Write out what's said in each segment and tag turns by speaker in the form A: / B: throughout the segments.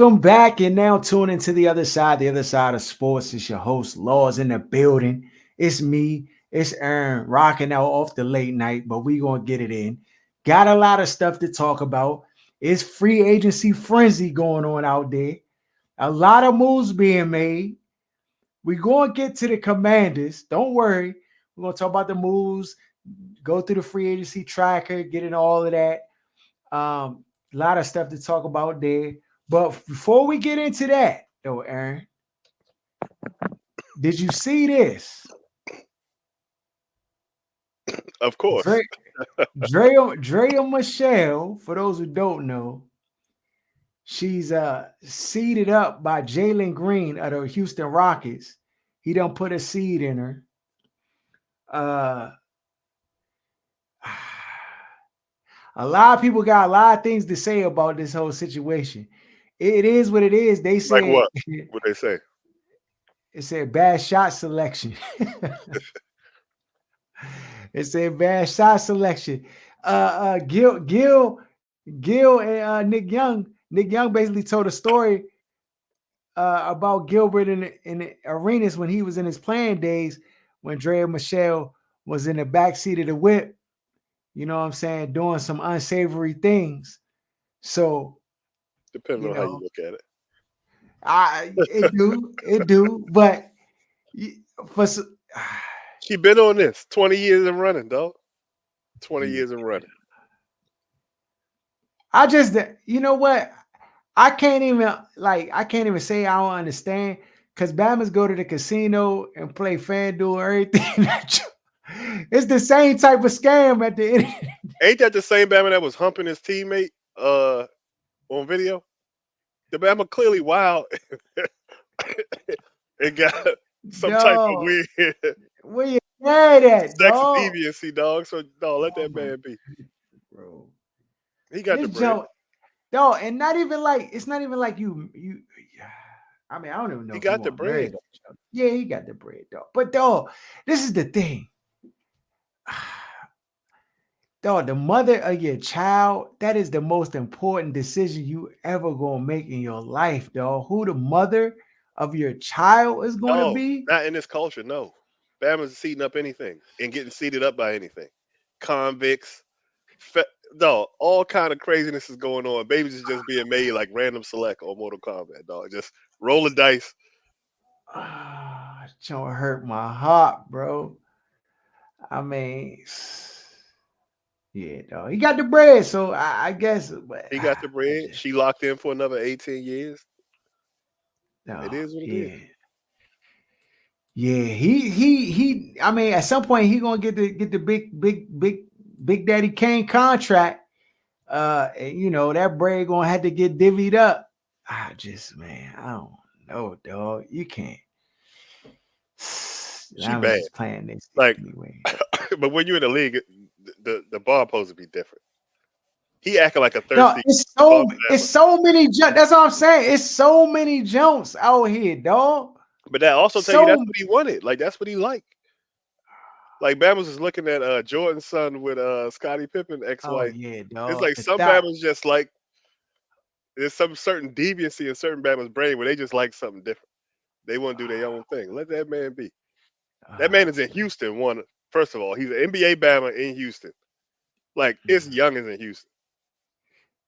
A: Welcome back, and now tune into the other side. The other side of sports. It's your host, Laws in the building. It's me. It's Aaron rocking out off the late night, but we gonna get it in. Got a lot of stuff to talk about. It's free agency frenzy going on out there. A lot of moves being made. We gonna get to the Commanders. Don't worry. We're gonna talk about the moves. Go through the free agency tracker, getting all of that. A lot of stuff to talk about there. But before we get into that, though, Aaron, did you see this?
B: Of course.
A: Dre, Drea Michelle, for those who don't know, she's seeded up by Jalen Green of the Houston Rockets. He don't put a seed in her. Uh, a lot of people got a lot of things to say about this whole situation. It is what it is. They
B: Like
A: said
B: what? What they say?
A: it said bad shot selection. It said bad shot selection. Gil, and Nick Young basically told a story about Gilbert in the arenas when he was in his playing days when Drea Michelle was in the backseat of the whip. You know what I'm saying, doing some unsavory things. So
B: Depending
A: you
B: on how you
A: know,
B: look at it.
A: it do, but for
B: She been on this 20 years and running, dog. 20
A: yeah.
B: years and running.
A: I just, you know what? I can't even say I don't understand because Bama's go to the casino and play FanDuel or everything. It's the same type of scam at the end.
B: Ain't that the same Bama that was humping his teammate on video? The Bama clearly wild and got some type of
A: Dog,
B: weird
A: where you mad at,
B: sex
A: dog?
B: deviancy, dog. So no, let
A: Oh
B: that
A: my,
B: man be.
A: bro,
B: He got the
A: this
B: bread.
A: joke, dog, and not even like it's not even like you. I mean, I don't even know
B: He
A: if you
B: got the
A: want to marry
B: bread.
A: that joke. Yeah, he got the bread, dog. But dog, this is the thing. Dog, the mother of your child, that is the most important decision you ever gonna make in your life, dog. Who the mother of your child is going to
B: No,
A: be?
B: not in this culture. No, Bama's seating up anything and getting seated up by anything. Convicts, fe- dog, all kind of craziness is going on. Babies is just being made like random select on Mortal Kombat, dog. Just rolling dice.
A: Ah, don't hurt my heart, bro. I mean, yeah, dog. He got the bread, so I guess, but
B: He got the
A: I
B: bread.
A: just,
B: She locked in for another 18 years. It
A: no,
B: is what it is.
A: yeah, yeah. He. I mean, at some point, he gonna get the big Daddy Kane contract. And, that bread gonna have to get divvied up. I just, man, I don't know, dog. You can't.
B: She
A: I was
B: bad.
A: just playing this
B: Like,
A: anyway.
B: but when you're in the league, the bar supposed to be different. He acting like a
A: Dog,
B: thirsty
A: it's
B: bum
A: so it's
B: Bama.
A: so many jumps. That's what I'm saying. It's so many jumps out here, dog.
B: But that also tell you that's
A: So
B: what he wanted. Like that's what he liked. Like Bama's is looking at Jordan's son with Scottie Pippen
A: oh
B: ex-wife.
A: yeah,
B: It's
A: dog.
B: like
A: The
B: some
A: thought.
B: Bama's just like there's some certain deviancy in certain Bama's brain where they just like something different. They want to do their own thing. Let that man be. That man is in Houston. One, first of all, he's an NBA Bama in Houston. Like it's youngins in Houston.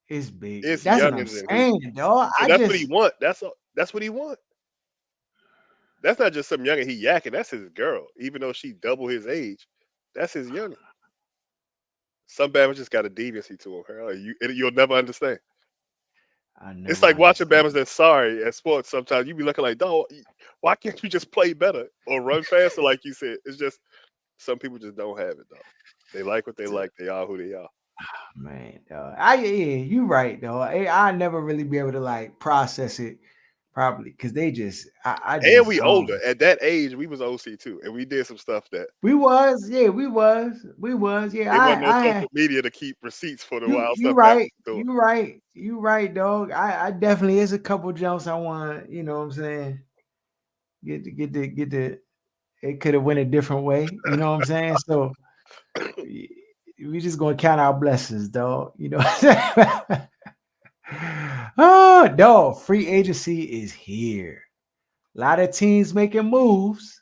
A: It's big.
B: It's
A: That's what I'm
B: youngins in Houston.
A: saying, dog.
B: So
A: I
B: that's what he
A: just
B: want. That's what he want. That's not just some youngin he yakking. That's his girl. Even though she double his age, that's his youngin. Some Bama just got a deviancy to him. Hell, you'll never understand.
A: I
B: It's
A: never
B: like watching
A: understand.
B: Bama's that's sorry at sports. Sometimes you be looking like, dog, why can't you just play better or run faster? Like you said, it's just some people just don't have it, dog. They like what they like. They are who they are.
A: Man, yeah, you right though. I never really be able to like process it properly because they just, I
B: And
A: just,
B: we
A: I
B: older.
A: don't.
B: At that age, we was OC too, and we did some stuff that
A: We was, yeah.
B: it wasn't no
A: I had
B: social media to keep receipts for the
A: you,
B: wild
A: you
B: stuff Bama
A: right,
B: was doing.
A: you right, dog. I definitely is a couple jumps I want. You know what I'm saying? Get the. It could have went a different way. You know what I'm saying? So y- we just gonna count our blessings, dog. You know. Oh, no, free agency is here. A lot of teams making moves,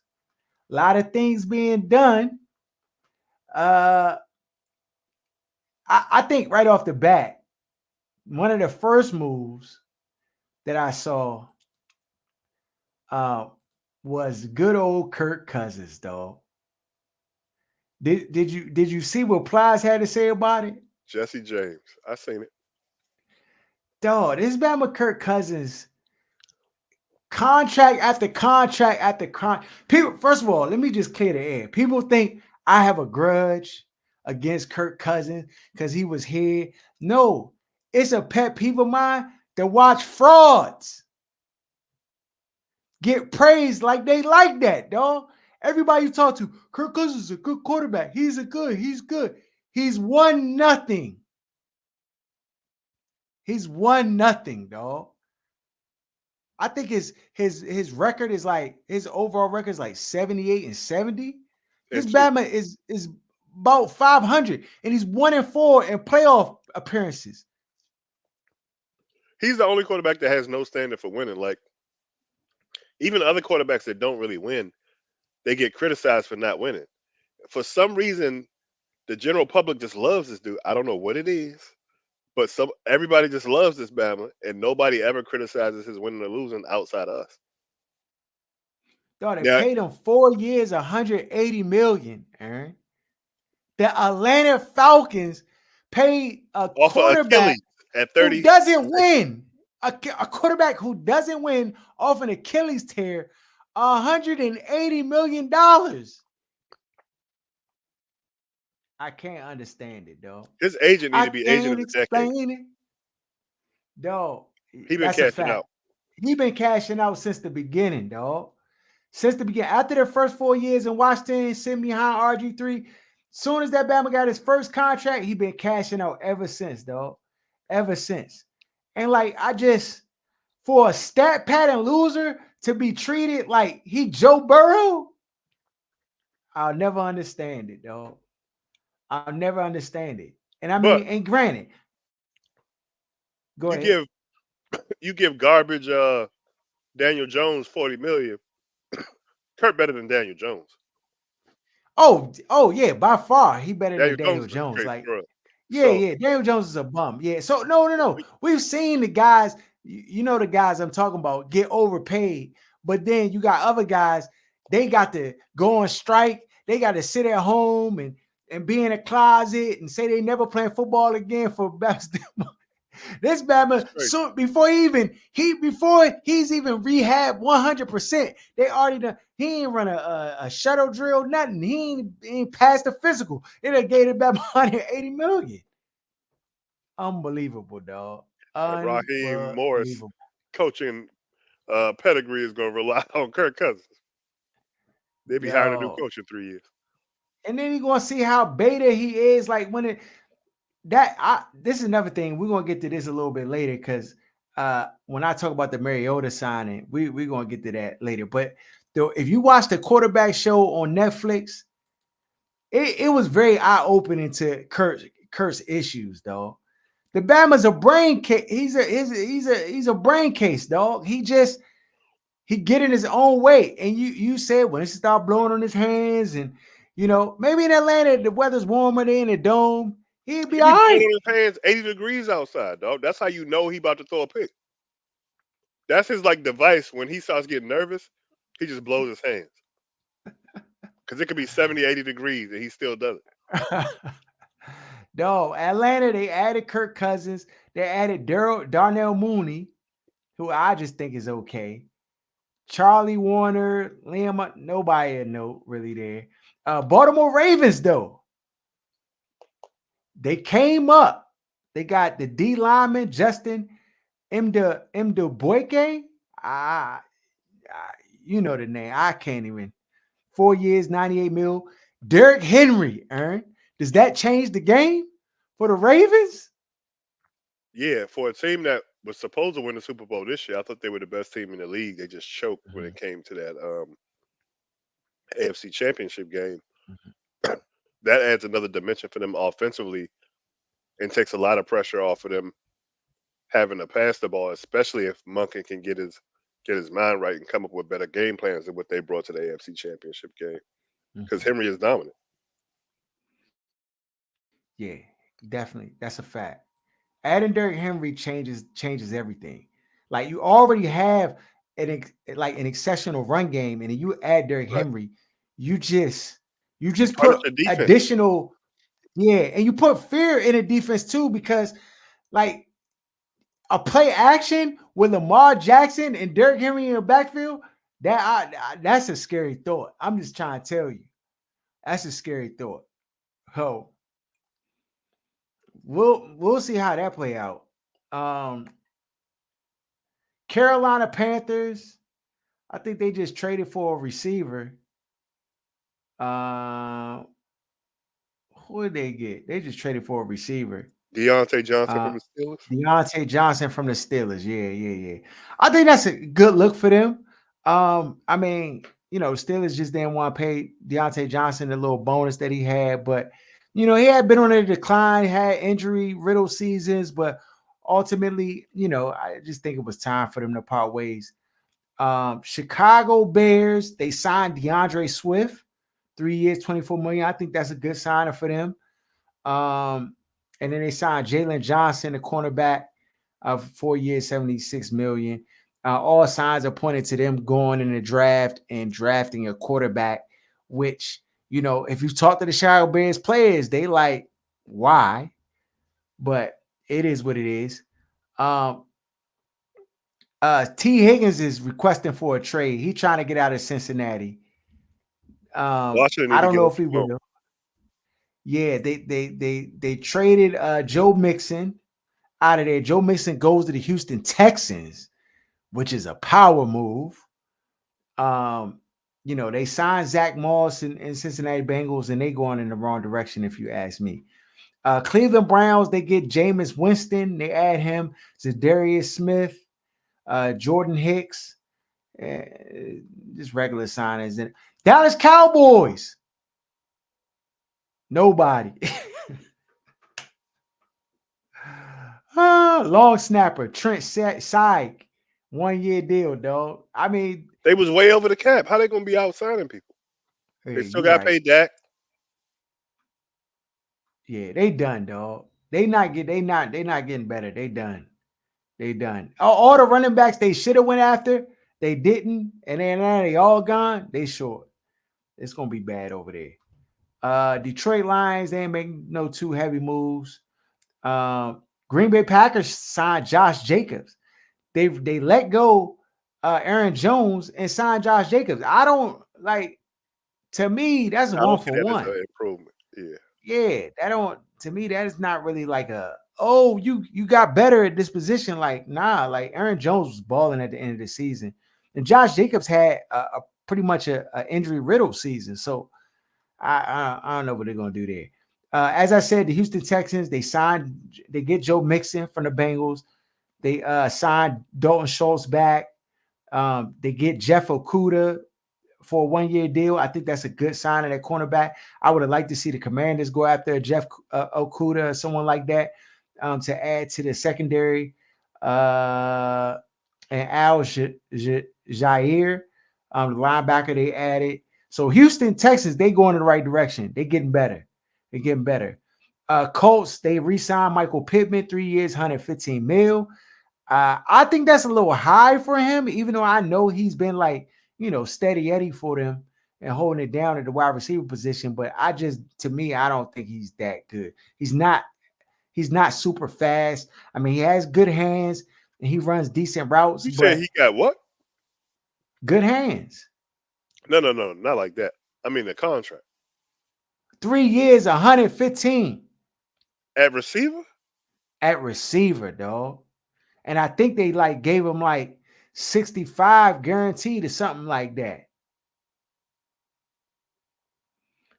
A: a lot of things being done. Uh, I think right off the bat, one of the first moves that I saw uh, was good old Kirk Cousins, dog. Did you see what Plies had to say about it?
B: Jesse James. I seen it.
A: Dog, this Bama Kirk Cousins contract after contract after people. First of all, let me just clear the air. People think I have a grudge against Kirk Cousins because he was here. No, it's a pet peeve of mine to watch frauds get praised like they like that, dog. Everybody you talk to, Kirk Cousins is a good quarterback. He's good. He's won nothing. He's won nothing, dog. I think his record is like his overall record is like 78 and 70. This
B: And two.
A: Bama is about 500 and he's 1-4 in playoff appearances.
B: He's the only quarterback that has no standard for winning. Like even other quarterbacks that don't really win, they get criticized for not winning. For some reason, the general public just loves this dude. I don't know what it is, but everybody just loves this Bama, and nobody ever criticizes his winning or losing outside of us.
A: Dog, they
B: Now,
A: paid him 4 years, 180 million, Aaron. The Atlanta Falcons paid a
B: off of
A: quarterback
B: Achilles at
A: who
B: 30,
A: doesn't win. A quarterback who doesn't win off an Achilles tear, $180 million. I can't understand it, dog.
B: his agent need
A: I
B: to be agent
A: can't
B: of the decade.
A: explain it. Dog,
B: He been
A: that's a
B: cashing out.
A: fact. He been cashing out since the beginning, dog. Since the beginning. After the first 4 years in Washington, sitting behind RG3, soon as that Bama got his first contract, he been cashing out ever since, dog. Ever since. And like I just for a stat pattern loser to be treated like he Joe Burrow, I'll never understand it, dog. I'll never understand it. And I mean,
B: But
A: and granted, go
B: you
A: ahead.
B: give you give garbage Daniel Jones 40 million. Kurt better than Daniel Jones.
A: Oh yeah, by far he better than
B: Daniel
A: Daniel
B: Jones is a
A: Jones.
B: straight
A: Like,
B: scrub.
A: yeah,
B: So
A: yeah, Daniel Jones is a bum. Yeah, so no.
B: we-
A: We've seen the guys, you know the guys I'm talking about, get overpaid, but then you got other guys, they got to go on strike, they got to sit at home and be in a closet and say they never playing football again for best. This
B: it's
A: Batman,
B: crazy.
A: so before he's even rehab 100%, they already done. He ain't run a shuttle drill, nothing. He ain't passed the physical. It done gave the Batman 180 million. Unbelievable, dog.
B: And Raheem Morris
A: Unbelievable,
B: coaching pedigree is going to rely on Kirk Cousins. They'll be hiring a new
A: dog.
B: coach in 3 years.
A: And then you gonna see how beta he is. Like when it that I this is another thing. We're gonna get to this a little bit later because when I talk about the Mariota signing, we're gonna get to that later. But though if you watch the quarterback show on Netflix, it was very eye-opening to Kurt's issues, dog. The Bama's a brain case. He's a brain case, dog. He get in his own way. And you said when it start blowing on his hands, and maybe in Atlanta the weather's warmer than in the dome, he'd be
B: He
A: all
B: be blowing
A: right.
B: on his hands 80 degrees outside, dog. That's how you know he about to throw a pick. That's his like device when he starts getting nervous. He just blows his hands because it could be 70, 80 degrees and he still does it.
A: No, Atlanta, they added Kirk Cousins. They added Darnell Mooney, who I just think is okay. Charlie Warner, Liam, nobody had no really there. Baltimore Ravens, though, they came up. They got the D lineman, Justin Mdeboike. Ah, you know the name. I can't even. 4 years, 98 mil. Derrick Henry, Aaron. Does that change the game for the Ravens?
B: Yeah, for a team that was supposed to win the Super Bowl this year, I thought they were the best team in the league. They just choked when it
A: Mhm,
B: came to that AFC Championship game.
A: mhm.
B: That adds another dimension for them offensively and takes a lot of pressure off of them having to pass the ball, especially if Monken can get his mind right and come up with better game plans than what they brought to the AFC Championship game. Because
A: Mhm.
B: Henry is dominant.
A: Yeah, definitely. That's a fact. Adding Derrick Henry changes everything. Like you already have like an exceptional run game, and then you add Derrick
B: Right.
A: Henry, you just you
B: You
A: just
B: punish
A: put
B: the defense.
A: additional, yeah, and you put fear in the defense too, because like a play action with Lamar Jackson and Derrick Henry in the backfield, that's a scary thought. I'm just trying to tell you, that's a scary thought. Oh, we'll see how that play out. Um, Carolina Panthers, I think they just traded for a receiver. Uh, who did they get? They just traded for a receiver.
B: Deontay Johnson
A: Uh,
B: from the Steelers.
A: Deontay Johnson from the Steelers. Yeah, yeah, yeah. I think that's a good look for them. I mean, Steelers just didn't want to pay Deontay Johnson the little bonus that he had, but he had been on a decline, had injury riddled seasons, but ultimately, I just think it was time for them to part ways. Chicago Bears, they signed DeAndre Swift, 3 years, 24 million. I think that's a good signing for them. And then they signed Jalen Johnson, the cornerback, of 4 years, 76 million. All signs are pointing to them going in the draft and drafting a quarterback, which, if you talk to the Chicago Bears players, they like, why? But it is what it is. Um, T. Higgins is requesting for a trade. He trying to get out of Cincinnati.
B: Washington need
A: I
B: to
A: don't
B: give
A: know
B: up
A: if he
B: Mo.
A: will. Yeah, they traded Joe Mixon out of there. Joe Mixon goes to the Houston Texans, which is a power move. Um, they signed Zach Moss in Cincinnati Bengals, and they going in the wrong direction, if you ask me. Cleveland Browns, they get Jameis Winston. They add him to Darius Smith, Jordan Hicks, uh, just regular signings. And Dallas Cowboys, nobody. Long snapper Trent Syke, 1 year deal, dog. I mean,
B: They was way over the cap. How they gonna be out signing people? They
A: hey,
B: still
A: you
B: got to
A: right.
B: pay Dak.
A: Yeah, they done, dog. They not getting better. They done. They done. All the running backs they should have went after, they didn't, and then now they all gone. They short. It's gonna be bad over there. Detroit Lions, they ain't making no too heavy moves. Green Bay Packers signed Josh Jacobs. They let go Aaron Jones and signed Josh Jacobs. I don't like, to me, that's a
B: I don't
A: one
B: see
A: for
B: that as
A: one.
B: an improvement. Yeah,
A: Yeah, that don't, to me, that is not really like a, oh, you got better at this position. Like, nah, like Aaron Jones was balling at the end of the season. And Josh Jacobs had a pretty much a injury riddled season. So I don't know what they're gonna do there. As I said, the Houston Texans, they get Joe Mixon from the Bengals. They signed Dalton Schultz back. They get Jeff Okuda for a 1 year deal. I think that's a good sign of that cornerback. I would have liked to see the Commanders go after Jeff Okuda or someone like that, to add to the secondary. Uh, and Jair, the linebacker they added. So Houston, Texas, they going in the right direction. They getting better. They getting better. Colts, they re-signed Michael Pittman, 3 years, 115 mil. I think that's a little high for him, even though I know he's been like, steady Eddie for them and holding it down at the wide receiver position. But to me, I don't think he's that good. He's not super fast. I mean, he has good hands and he runs decent routes,
B: you said
A: but
B: he got what?
A: good hands.
B: No, no, no, not like that. I mean the contract
A: 3 years, 115
B: at receiver.
A: at receiver, dog. And I think they like gave him like 65 guaranteed or something like that.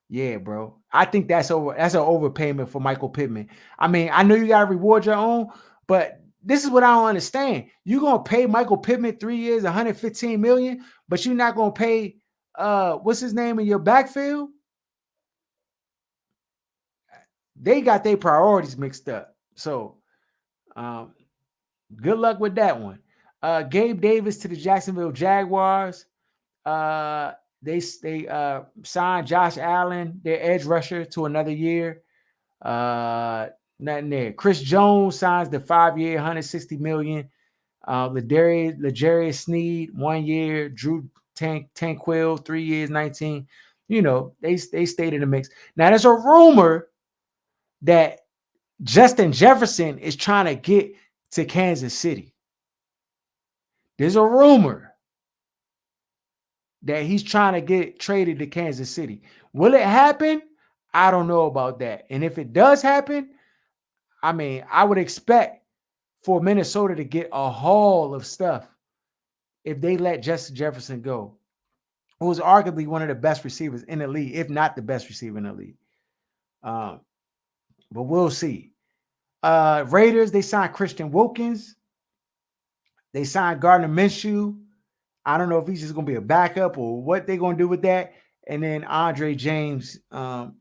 A: Yeah, bro. I think that's an overpayment for Michael Pittman. I mean, I know you gotta reward your own, but this is what I don't understand. You're gonna pay Michael Pittman 3 years, 115 million, but you're not gonna pay what's his name in your backfield? They got their priorities mixed up. So um Good luck with that one. Gabe Davis to the Jacksonville Jaguars. Uh, they signed Josh Allen, their edge rusher, to another year. Uh, Nothing there. Chris Jones signs the 5 year, 160 million. L'Jarius Sneed, 1 year. Drew Tanquill, 3 years, 19. They stayed in the mix. Now there's a rumor that Justin Jefferson is trying to get to Kansas City. There's a rumor that he's trying to get traded to Kansas City. Will it happen? I don't know about that. And if it does happen, I mean, I would expect for Minnesota to get a haul of stuff if they let Justin Jefferson go, who was arguably one of the best receivers in the league, if not the best receiver in the league. Um, but we'll see. Raiders, they signed Christian Wilkins. They signed Gardner Minshew. I don't know if he's just going to be a backup or what they're going to do with that. And then Andre James,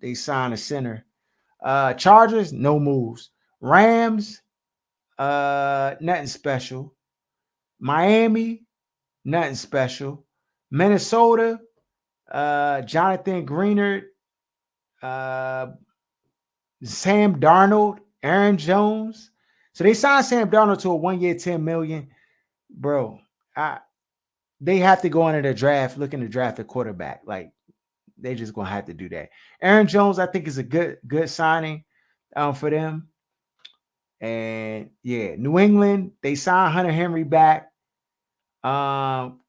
A: they signed a center. Chargers, no moves. Rams, nothing special. Miami, nothing special. Minnesota, Jonathan Greenard, uh, Sam Darnold, Aaron Jones. So they signed Sam Darnold to a 1 year, 10 million. Bro, they have to go into the draft looking to draft a quarterback. Like, they just gonna have to do that. Aaron Jones, I think, is a good signing for them. And yeah, New England, they signed Hunter Henry back. Kyle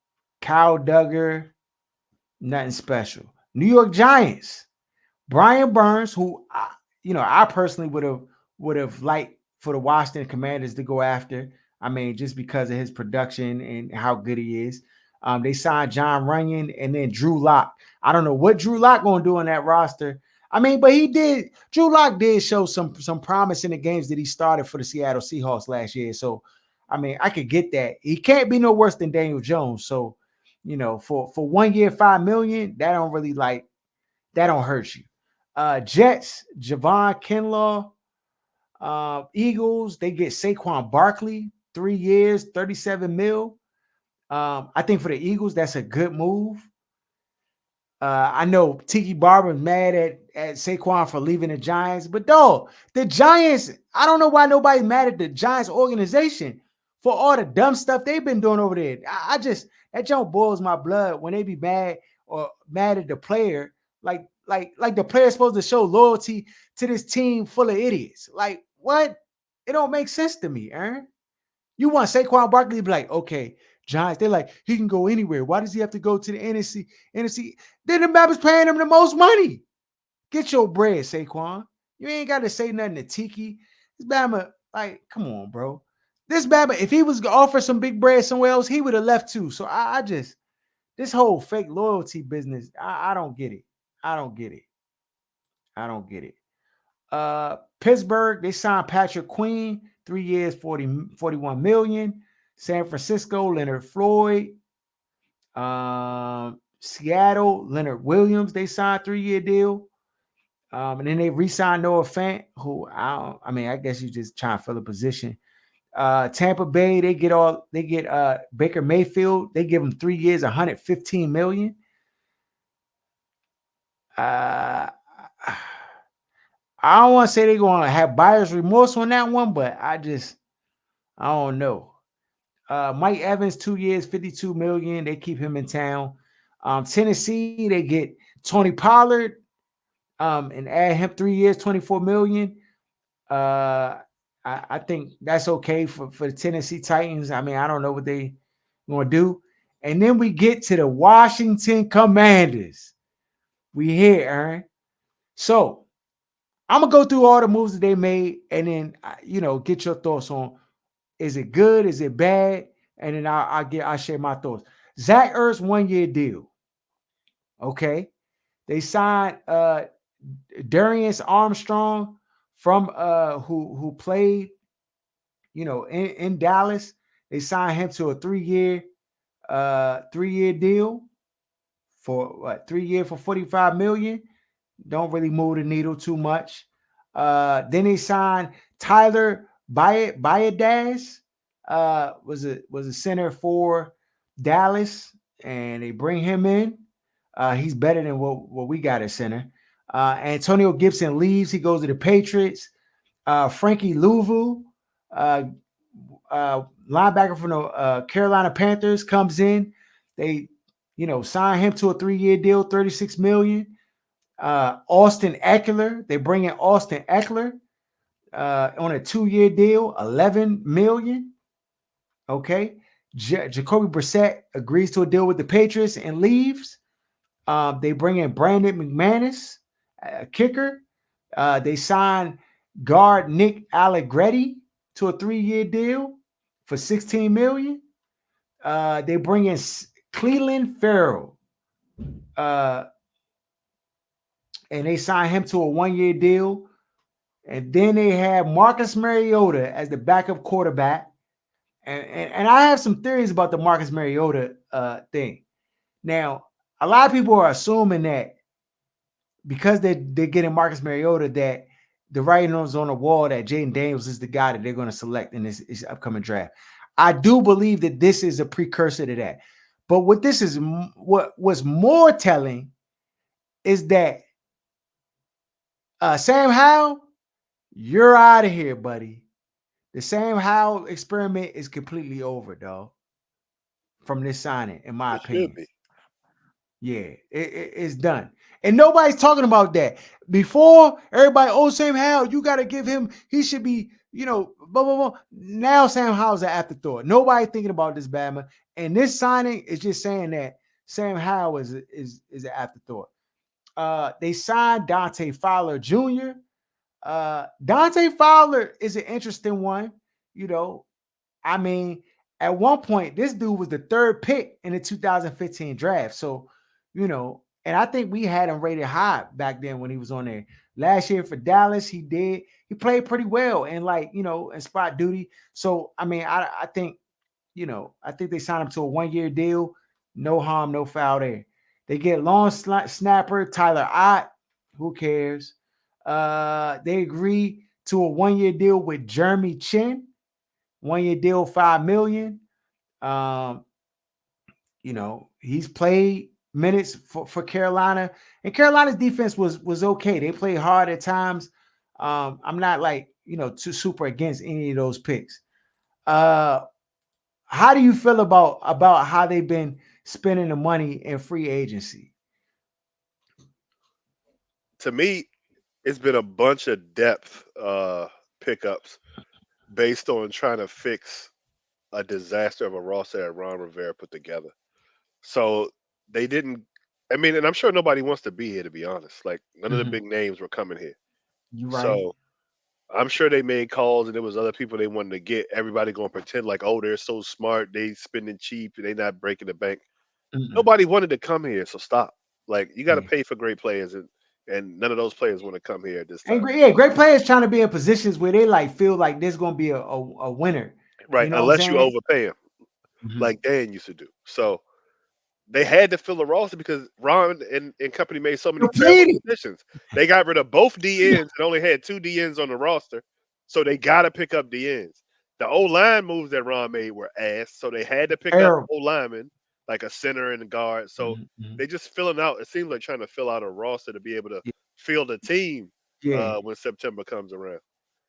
A: Duggar, nothing special. New York Giants, Brian Burns, who I personally would have liked for the Washington Commanders to go after. I mean, just because of his production and how good he is. They signed John Runyon and then Drew Lock. I don't know what Drew Lock gonna do on that roster. I mean, but he did. Drew Lock did show some promise in the games that he started for the Seattle Seahawks last year. So, I mean, I could get that. He can't be no worse than Daniel Jones. So, for 1 year, 5 million, that don't hurt you. Jets, Javon Kinlaw. Eagles, they get Saquon Barkley, 3 years, 37 mil. I think for the Eagles, that's a good move. I know Tiki Barber's mad at Saquon for leaving the Giants, but dog, the Giants, I don't know why nobody's mad at the Giants organization for all the dumb stuff they've been doing over there. That junk boils my blood when they be mad or mad at the player, like the player's supposed to show loyalty to this team full of idiots. Like, what? It don't make sense to me, Aaron. You want Saquon Barkley to be like, okay, Giants, they're like, he can go anywhere. Why does he have to go to the NFC? NFC, then the Bama's paying him the most money. Get your bread, Saquon. You ain't got to say nothing to Tiki. This Bama, like, come on, bro. This Bama, if he was going to offer some big bread somewhere else, he would have left too. So this whole fake loyalty business, I don't get it. I don't get it. I don't get it. Pittsburgh, they signed Patrick Queen, 3 years, 41 million. San Francisco, Leonard Floyd. Seattle, Leonard Williams, they signed 3 year deal. And then they re-signed Noah Fant, who I guess you just trying to fill a position. Tampa Bay, they get Baker Mayfield. They give him 3 years, 115 million. I don't want to say they're going to have buyer's remorse on that one, but I don't know. Mike Evans, 2 years, 52 million. They keep him in town. Tennessee, they get Tony Pollard and add him 3 years, 24 million. I think that's okay for the Tennessee Titans. I mean, I don't know what they going to do. And then we get to the Washington Commanders. We here, Aaron. So I'm gonna go through all the moves that they made, and then get your thoughts on: is it good? Is it bad? And then I'll share my thoughts. Zach Ertz 1 year deal. Okay, they signed Darius Armstrong from who played in Dallas. They signed him to a 3 year deal for what 3 year for 45 million. Don't really move the needle too much. Then they signed Tyler Bayadaz Was a center for Dallas, and they bring him in. He's better than what we got at center. Antonio Gibson leaves. He goes to the Patriots. Frankie Louvu, uh, linebacker from the Carolina Panthers, comes in. They, sign him to a 3-year deal, 36 million. Austin Eckler, they bring in Austin Eckler on a 2-year deal, 11 million. Okay. Jacoby Brissett agrees to a deal with the Patriots and leaves. They bring in Brandon McManus, a kicker. They sign guard Nick Allegretti to a 3-year deal for 16 million. They bring in Cleveland Farrell, uh, and they sign him to a 1-year deal. And then they have Marcus Mariota as the backup quarterback. And I have some theories about the Marcus Mariota thing. Now, a lot of people are assuming that because they're getting Marcus Mariota, that the writing is on the wall that Jaden Daniels is the guy that they're going to select in this upcoming draft. I do believe that this is a precursor to that. But what was more telling is that Sam Howell, you're out of here, buddy. The Sam Howell experiment is completely over, dog. From this signing, in my
B: It should
A: opinion.
B: be.
A: Yeah, it's done. And nobody's talking about that. Before, everybody, Sam Howell, you got to give him, he should be, blah, blah, blah. Now Sam Howell's an afterthought. Nobody thinking about this, Bama. And this signing is just saying that Sam Howell is an afterthought. They signed Dante Fowler Jr. Dante Fowler is an interesting one. You know, I mean, at one point, this dude was the 3rd pick in the 2015 draft. So, and I think we had him rated high back then when he was on there. Last year for Dallas, he played pretty well and in spot duty. So, I mean, I think, I think they signed him to a 1-year deal. No harm, no foul there. They get long snapper Tyler Ott. Who cares? They agree to a 1-year deal with Jeremy Chin. 1-year deal, 5 million. Um, he's played minutes for Carolina, and Carolina's defense was okay. They played hard at times. I'm not too super against any of those picks. How do you feel about how they've been spending the money in free agency?
B: To me, it's been a bunch of depth pickups based on trying to fix a disaster of a roster that Ron Rivera put together. So they didn't. I mean, and I'm sure nobody wants to be here, to be honest. Like none of the
A: Mm-hmm.
B: big names were coming here.
A: You right?
B: So I'm sure they made calls and there was other people they wanted to get. Everybody going to pretend like, oh, they're so smart, they spending cheap, they not breaking the bank.
A: Mm-mm.
B: Nobody wanted to come here, so stop. Like you got to
A: Yeah.
B: pay for great players, and none of those players want to come here at this
A: And
B: time.
A: great players trying to be in positions where they feel like there's gonna be a winner.
B: Right,
A: You know what I'm
B: unless you
A: saying?
B: overpay them,
A: Mm-hmm.
B: like Dan used to do. So they had to fill the roster because Ron and company made so many terrible
A: Depleted.
B: decisions. They got rid of both DNs and only had 2 DNs on the roster. So they got to pick up DNs. The O line moves that Ron made were ass. So they had to pick up
A: Terrible.
B: O linemen, like a center and a guard. So
A: Mm-hmm.
B: they just filling out. It seems like trying to fill out a roster to be able to field a team
A: Yeah.
B: when September comes around.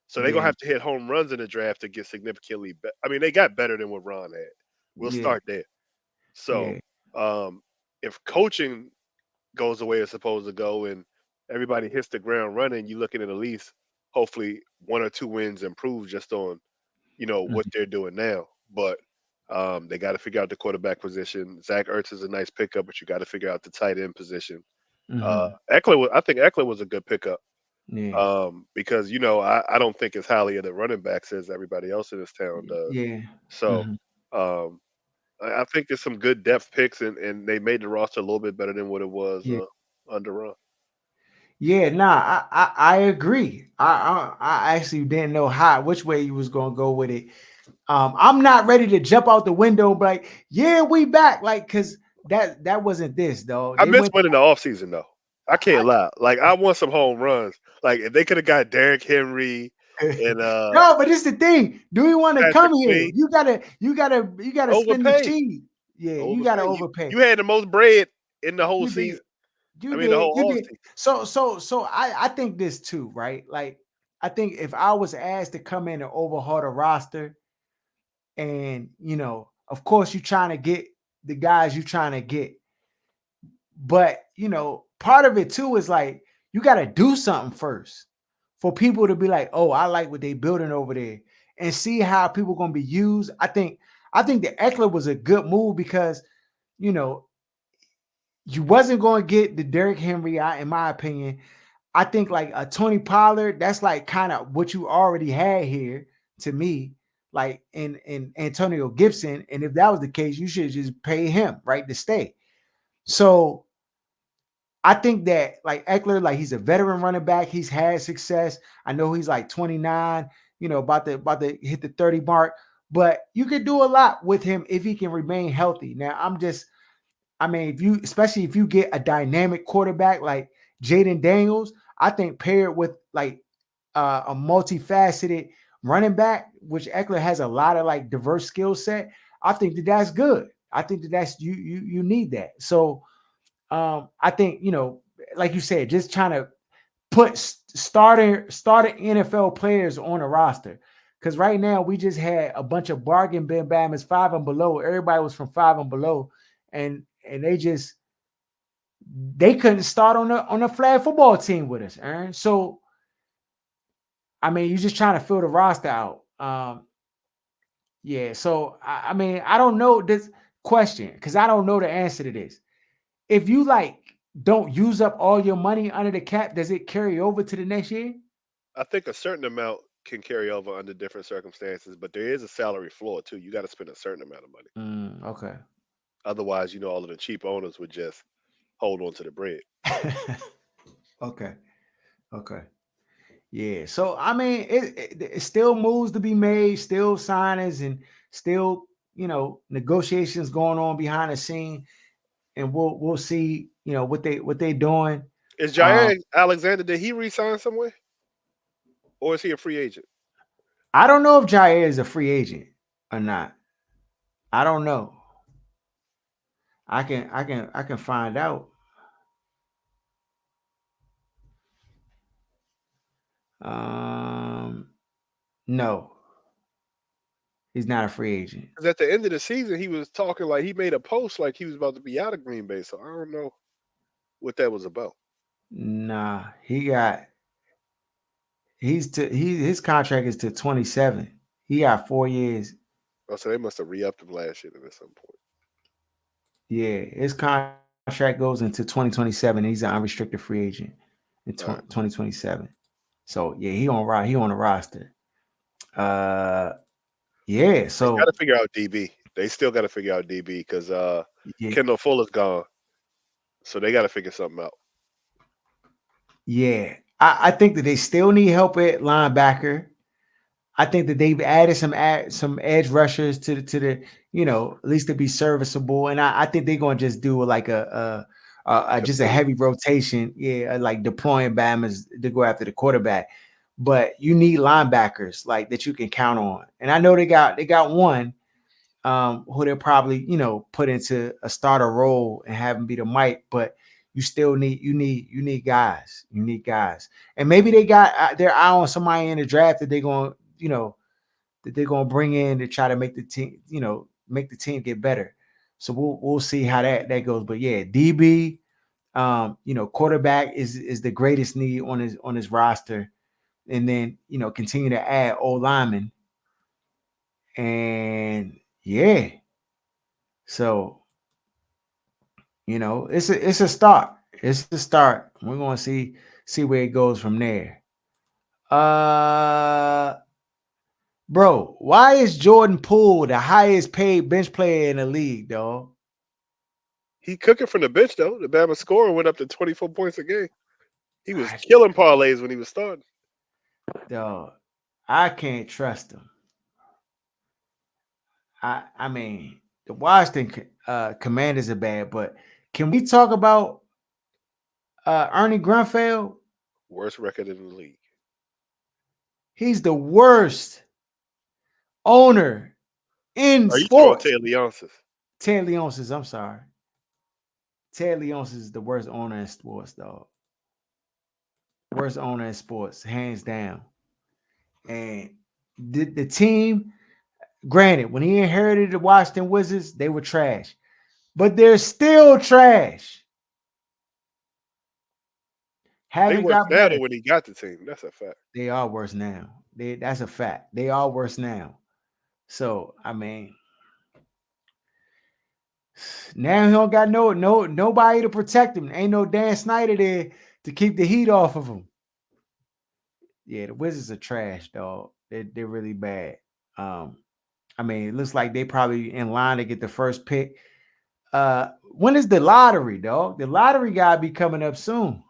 B: So they're gonna
A: Yeah.
B: have to hit home runs in the draft to get significantly better. I mean, they got better than what Ron had. We'll
A: Yeah.
B: start there. So
A: Yeah.
B: um, if coaching goes the way it's supposed to go and everybody hits the ground running, you're looking at least hopefully 1 or 2 wins improve just on what
A: Mm-hmm.
B: they're doing now. But they got to figure out the quarterback position. Zach Ertz is a nice pickup, but you got to figure out the tight end position.
A: Mm-hmm.
B: I think Eckler was a good pickup
A: Yeah.
B: because I don't think as highly of the running backs as everybody else in this town does.
A: Yeah.
B: So
A: Mm-hmm.
B: um, I think there's some good depth picks, and they made the roster a little bit better than what it was
A: Yeah.
B: under Ron.
A: Yeah. Nah, I agree. I actually didn't know which way you was gonna go with it. I'm not ready to jump out the window, but yeah, we back. Cause that wasn't this though.
B: I
A: They
B: miss
A: went.
B: winning the offseason though. I can't
A: I,
B: lie. Like I want some home runs. Like if they could have got Derrick Henry and
A: No, but it's the thing. Do we want to
B: Patrick
A: come here?
B: Queen.
A: You gotta spend the
B: Overpay,
A: cheese. Yeah, you gotta
B: overpay. You
A: overpay.
B: you had the most bread in the whole
A: You did.
B: season. I
A: You
B: mean, the
A: did.
B: whole
A: You
B: off
A: did.
B: season.
A: So I think this too, right? Like I think if I was asked to come in and overhaul the roster, and of course, you're trying to get the guys you're trying to get, but part of it too is like you got to do something first for people to be like, oh, I like what they building over there, and see how people gonna be used. I think the Eckler was a good move because you know you wasn't going to get the Derrick Henry, in my opinion. I think like a Tony Pollard, that's like kind of what you already had here to me, like in Antonio Gibson. And if that was the case, you should just pay him right to stay. So I think that like Eckler, like he's a veteran running back. He's had success. I know he's like 29, about to hit the 30 mark, but you could do a lot with him if he can remain healthy. Now I mean, especially if you get a dynamic quarterback like Jaden Daniels, I think paired with like a multifaceted running back, which Eckler has a lot of like diverse skill set. I think that that's good. I think that that's you need that. So I think like you said, just trying to put starting NFL players on a roster. Because right now we just had a bunch of bargain bin bammers 5 and below. Everybody was from 5 and below, and they couldn't start on a flag football team with us, Aaron. So I mean, you're just trying to fill the roster out. Yeah. So I mean, I don't know this question because I don't know the answer to this. If you like don't use up all your money under the cap, does it carry over to the next year?
B: I think a certain amount can carry over under different circumstances, but there is a salary floor too. You got to spend a certain amount of money.
A: Okay.
B: Otherwise, all of the cheap owners would just hold on to the bread.
A: Okay. Okay. Yeah. So I mean, it still moves to be made, still signings and still negotiations going on behind the scene, and we'll see what they doing.
B: Is
A: Um,
B: Jair Alexander? Did he resign somewhere, or is he a free agent?
A: I don't know if Jair is a free agent or not. I don't know. I can find out. Um, no, he's not a free agent.
B: Because at the end of the season, he was talking like he made a post like he was about to be out of Green Bay. So I don't know what that was about.
A: Nah, his contract is to 27. He got 4 years.
B: Oh, so they must have re-upped him last year then at some point.
A: Yeah, his contract goes into 2027. He's an unrestricted free agent in
B: All right.
A: 2027. So yeah, he on the roster. Uh, yeah.
B: They got
A: So
B: to figure out DB. They still got to figure out DB because
A: yeah,
B: Kendall Fuller's gone. So they got to figure something out.
A: yeah. I think that they still need help at linebacker. I think that they've added some edge rushers to the at least to be serviceable, and I think they're gonna just do like a just a
B: Deployment.
A: heavy rotation, yeah, like deploying Bama's to go after the quarterback. But you need linebackers like that you can count on, and I know they got one who they'll probably put into a starter role and have him be the Mike, but you still need guys, and maybe they got their eye on somebody in the draft that they're going that they're gonna bring in to try to make the team, make the team get better. So we'll see how that goes. But yeah, DB, quarterback is the greatest need on his roster, and then continue to add old linemen, and yeah, so it's a start. It's a start. We're gonna see where it goes from there. Uh Bro, why is Jordan Poole the highest paid bench player in the league, dog?
B: He cooking from the bench though. The Bama scorer went up to 24 points a game. He was
A: I,
B: killing parlays when he was starting.
A: dog, I can't trust him. I mean, the Washington Commanders are bad, but can we talk about Ernie Grunfeld?
B: Worst record in the league.
A: He's the worst owner in
B: Are you talking about
A: sports.
B: Ted Leonsis?
A: Ted Leonsis, I'm sorry. Ted Leonsis is the worst owner in sports, dog. Worst owner in sports, hands down. And the team, granted, when he inherited the Washington Wizards, they were trash. But they're still trash.
B: They
A: Haven't
B: worse
A: got
B: now
A: better.
B: than when he got the team. That's a fact.
A: They are worse now. That's a fact. They are worse now. So I mean, now he don't got nobody to protect him. Ain't no Dan Snyder there to keep the heat off of him. Yeah, the Wizards are trash, dog. They're really bad. Um, I mean, it looks like they probably in line to get the first pick. When is the lottery, dog? The lottery gotta be coming up soon.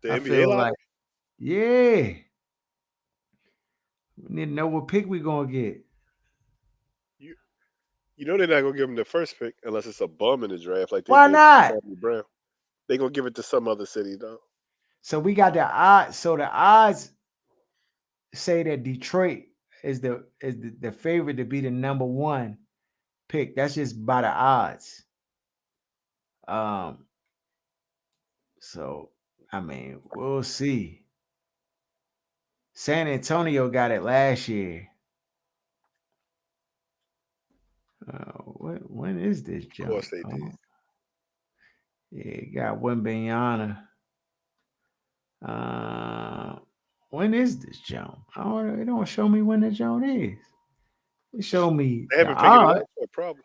B: The
A: I
B: NBA
A: feel like,
B: lottery.
A: yeah, we need to know what pick we gonna get.
B: You you know they're not gonna give him the first pick unless it's a bum in the draft like they
A: Why
B: did
A: not?
B: Bobby Brown. They gonna give it to some other city though.
A: So we got the odds. So the odds say that Detroit is the favorite to be the number one pick. That's just by the odds. Um, so I mean, we'll see. San Antonio got it last year. When is this
B: Of course
A: jump?
B: they did.
A: Yeah, got Wimbenyana. Uh, when is this jump? It don't show me when the jump is. It show me
B: They
A: the
B: haven't figured it
A: odd.
B: out yet, probably.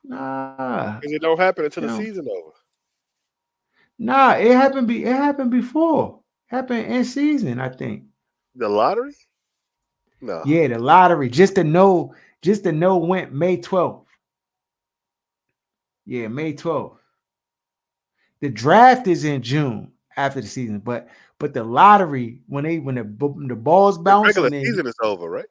A: Nah,
B: Because it don't happen until
A: you
B: the
A: know,
B: season over.
A: nah. It happened before. Happened in season, I think.
B: The lottery? No.
A: Yeah, the lottery. Just to know went May 12th. Yeah, May 12th. The draft is in June after the season, but the lottery when the balls
B: The
A: bounce
B: regular
A: and then
B: season is over, right?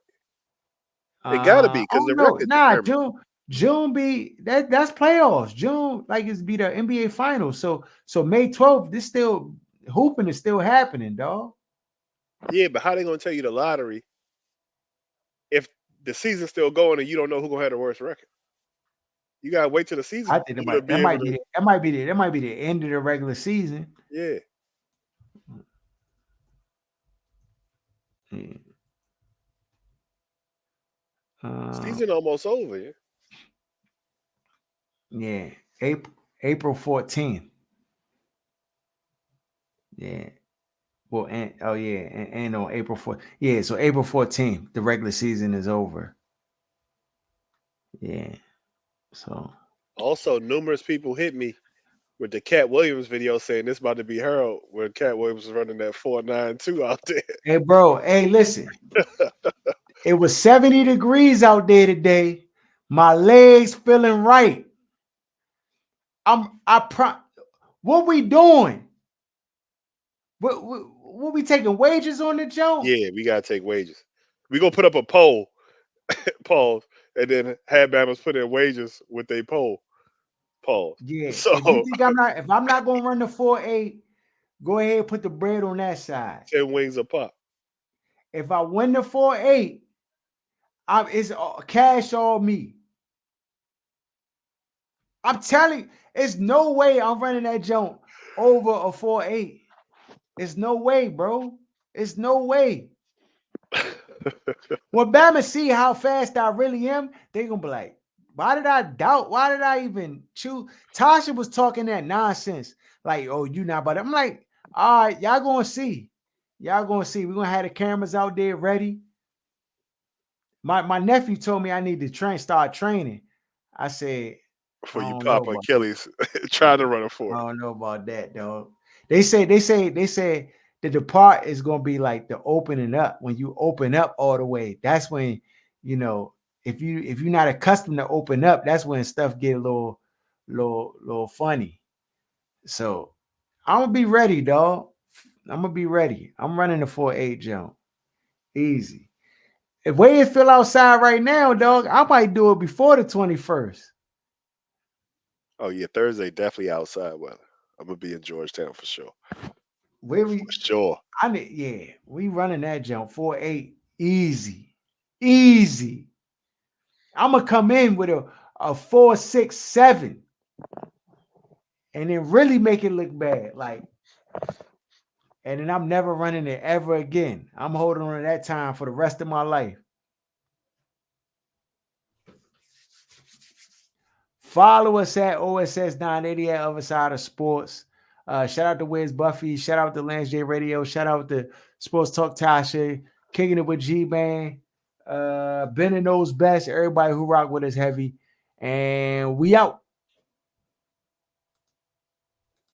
B: It gotta be because
A: oh
B: the
A: no,
B: record
A: nah,
B: determined.
A: June be that's playoffs. June like it's be the NBA finals. So May 12th, this still hooping is still happening, dog.
B: Yeah, but how they gonna tell you the lottery if the season's still going and you don't know who gonna have the worst record? You gotta wait till the
A: I
B: season
A: think
B: for you to
A: that
B: be able
A: might be
B: to.
A: that might be the end of the regular season.
B: Yeah,
A: Yeah. Uh,
B: season almost over. Yeah.
A: yeah, April 14th. Yeah. Well, and oh yeah, and on April 4th. Yeah, so April 14th, the regular season is over. Yeah. So
B: Also, numerous people hit me with the Cat Williams video saying this about to be Harold, where Cat Williams was running that 4.92 out there.
A: hey bro, hey, listen. It was 70 degrees out there today. My legs feeling right. What we doing? What we taking wages on the jump?
B: Yeah, we gotta take wages. We gonna put up a poll, pause, and then have Bama's put in wages with a poll, pause.
A: Yeah. If you
B: So
A: think if I'm not gonna run the 4-8, go ahead and put the bread on that side.
B: 10 wings a pop.
A: If I win the 4-8, it's cash all me. I'm telling you, it's no way I'm running that jump over a 4-8. It's no way, bro. It's no way. When Bama see how fast I really am, they gonna be like, why did I doubt? Why did I even choose? Tasha was talking that nonsense. Like, oh, you not but I'm like, all right, y'all gonna see. Y'all gonna see. We're gonna have the cameras out there ready. My nephew told me I need to start training. I said, I
B: Before you
A: don't know
B: pop
A: about
B: Achilles trying to run a
A: I
B: 40.
A: don't know about that, dog. They say the depart is gonna be like the opening up. When you open up all the way, that's when you know if you're not accustomed to open up, that's when stuff get a little funny. So I'm gonna be ready, dog. I'm gonna be ready. I'm running the 4-8 jump. Easy. If way it feel outside right now, dog, I might do it before the 21st.
B: Oh yeah, Thursday definitely outside weather. I'm gonna be in Georgetown for sure.
A: Where
B: for
A: we
B: sure.
A: I need, yeah, we running that jump 4.8 easy. Easy. I'm gonna come in with a 4.67 and then really make it look bad. Like, and then I'm never running it ever again. I'm holding on to that time for the rest of my life. Follow us at OSS 980 at Other Side of Sports. Shout out to Wiz Buffy. Shout out to Lance J Radio. Shout out to Sports Talk Tasha. Kicking it with G Man. Ben and knows best. Everybody who rock with us heavy. And we out.